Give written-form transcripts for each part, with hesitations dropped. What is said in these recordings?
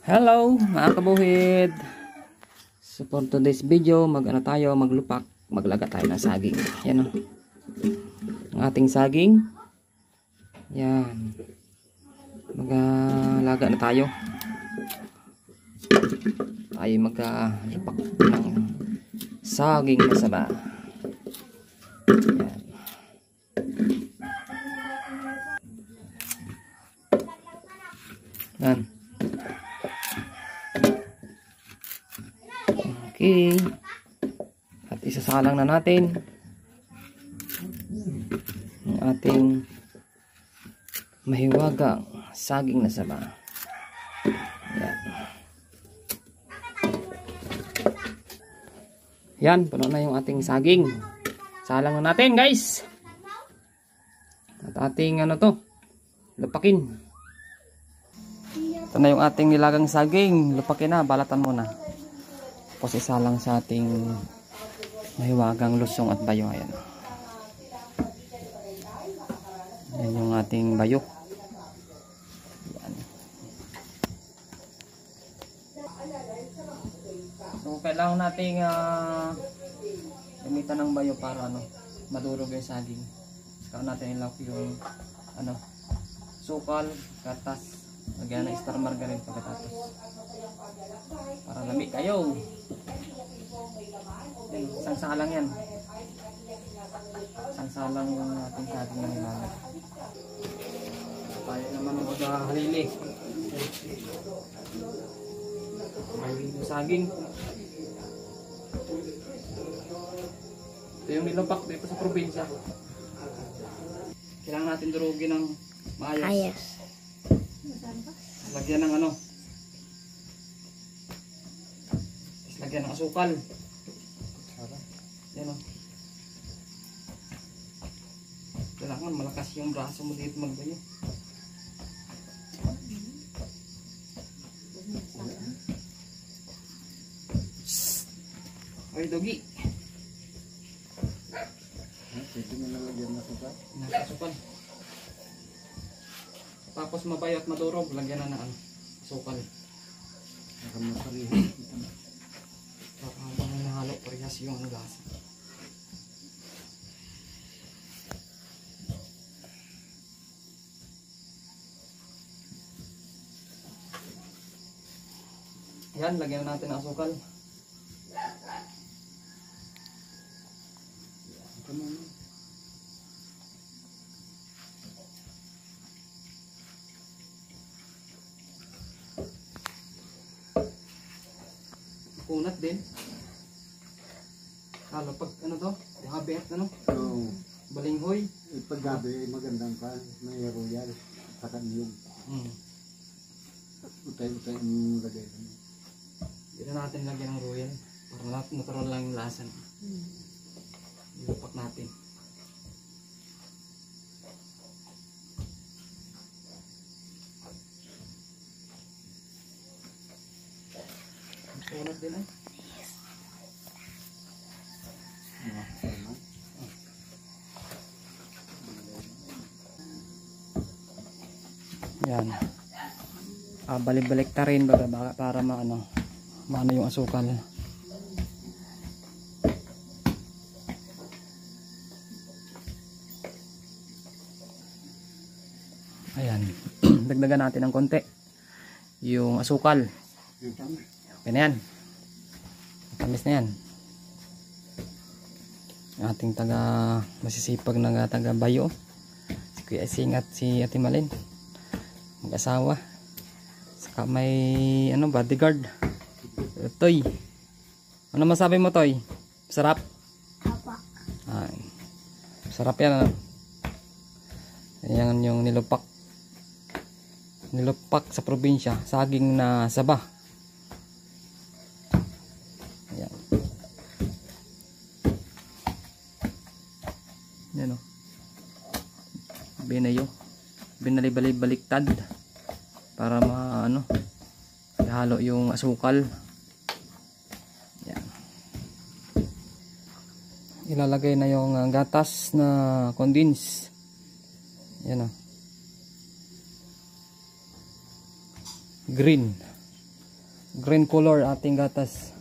Hello mga kabuhid. So for today's video, maglaga tayo ng saging. Yan o. Ang ating saging. Yan. Maglaga na tayo. Tayo maglupak ng saging na saba. Yan. Yan. Okay. At isasalang na natin ang ating mahiwagang saging na saba. Yan. Yan, puno na yung ating saging. Salang na natin, guys. At ating lupakin. Ito na yung ating nilagang saging. Lupakin na, balatan muna. Tapos isa lang sa ating mahiwagang lusong at bayo. Ayan. Yan yung ating bayo. Yan. So kailangan nating gamitan ng bayo para madurog yung saging. Saka natin ilak yung sukal, gatas, lagyan ng star margarine pagkatapos. Para lamig kayo. Isang salang yan. Isang salang yung ating saging na nilalag. Tayo naman maghahalili. Halili yung saging. Ito yung nilapak dito sa probinsya. Kailangan natin durugin ng maayos. Lagyan ng lagyan ng asukal. Yan o. Kailangan malakas yung braso mo dito magbayo. Ay, dogi. Pwede mo na lagyan ng asukal? Asukal. Tapos mabayo at madurog, lagyan na ng asukal. Masarihin. Para habang nahalo, parehas yung lasa. Yan, lagyan natin ng asukal. Kunat din. Kala pag gabi at Oo. balinghoy. Pag gabi magandang pa. May royal. Saka niyong. Utay-utay yung lagay. Hindi na natin lagyan ng royal. Para natural lang yung lasa. Ilupak natin. Kunat din . Yan. Balik-balik ta rin para maano yung asukal. Ayan. Dagdagan natin ng konti yung asukal. Okay na yan. Matamis na yan. Ating masisipag na taga bayo. Si Kuya Ising at si Ate Malin. Mag-asawa. Saka may bodyguard. Toy. Ano masabi mo, Toy? Sarap? Apa. Ay. Sarap yan. Ayan yung nilupak. Nilupak sa probinsya. Saging na saba. Ayan. Yan o. Binayo. Binalibaliktad. Para ihalo yung asukal. Yan. Ilalagay na yung gatas na condense. Yan o. Green. green color ating gatas.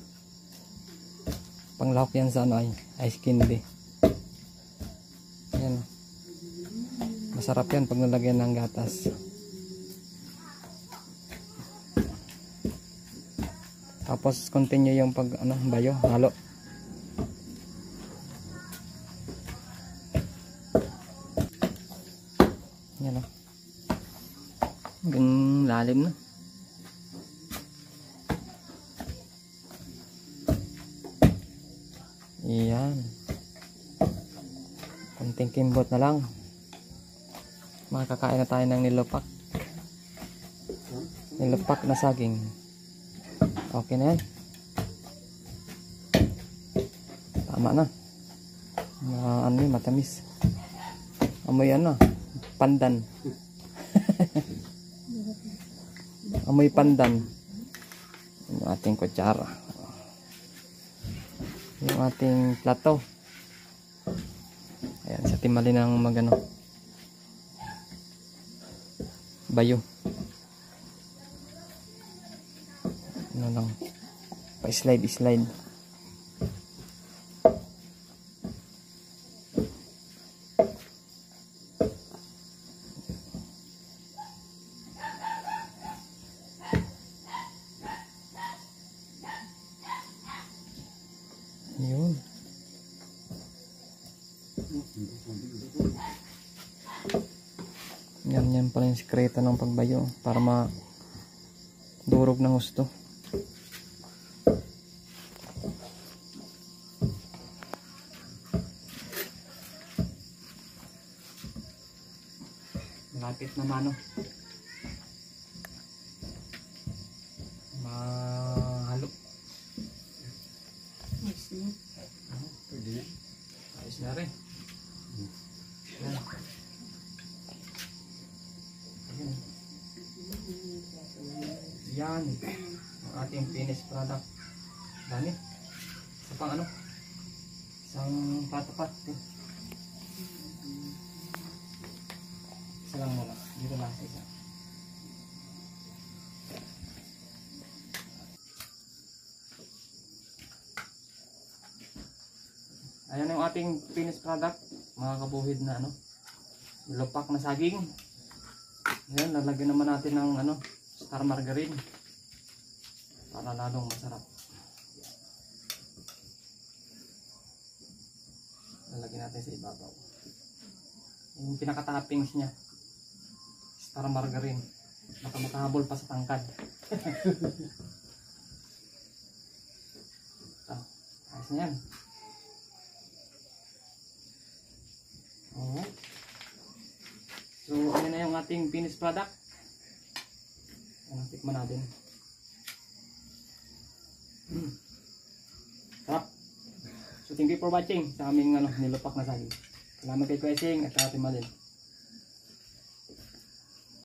Panglahok yan sa ano ay ice candy. Ayan. Masarap yan pag nalagyan ng gatas. Tapos continue yung pag ano, bayo, halo. Yan o. Hanggang lalim na. Yan. Konting kimbot na lang. Makakain na tayo ng nilupak. Nilupak na saging. Okay na yan. Tama na. Ano yun, matamis. Amoy ano, pandan. Amoy pandan. Yung ating kutsara. Yung ating plato. Ayan, sa timali ng magano. Bayo. Ano lang. Pa-slide. Yun. Yan pala yung sikreto ng pagbayo para madurog ng gusto. Malapit na mano. Mahalo. Pwede na. Ayos na rin. Yan. Yan. Ang ating finished product. Dami. Isa pang ano. Isang patapat. Isa lang muna. Dito lang sa isa. Ayan yung ating finished product. Mga kabuhid na ano. Lupak na saging. Ayan, lalagyan naman natin ng ano, star margarine. Para lalong masarap. Lalagyan natin sa ibabaw. Yung pinaka-toppings niya. Star margarine. Makahabol pa sa tangkad. Ayos na yan. Alright. So, ayan na yung ating finished product. Ayan, tikman natin. Sarap. So, thank you for watching sa aming nilupak na saging. Salamat kay Kuya Sing at Ate Malin.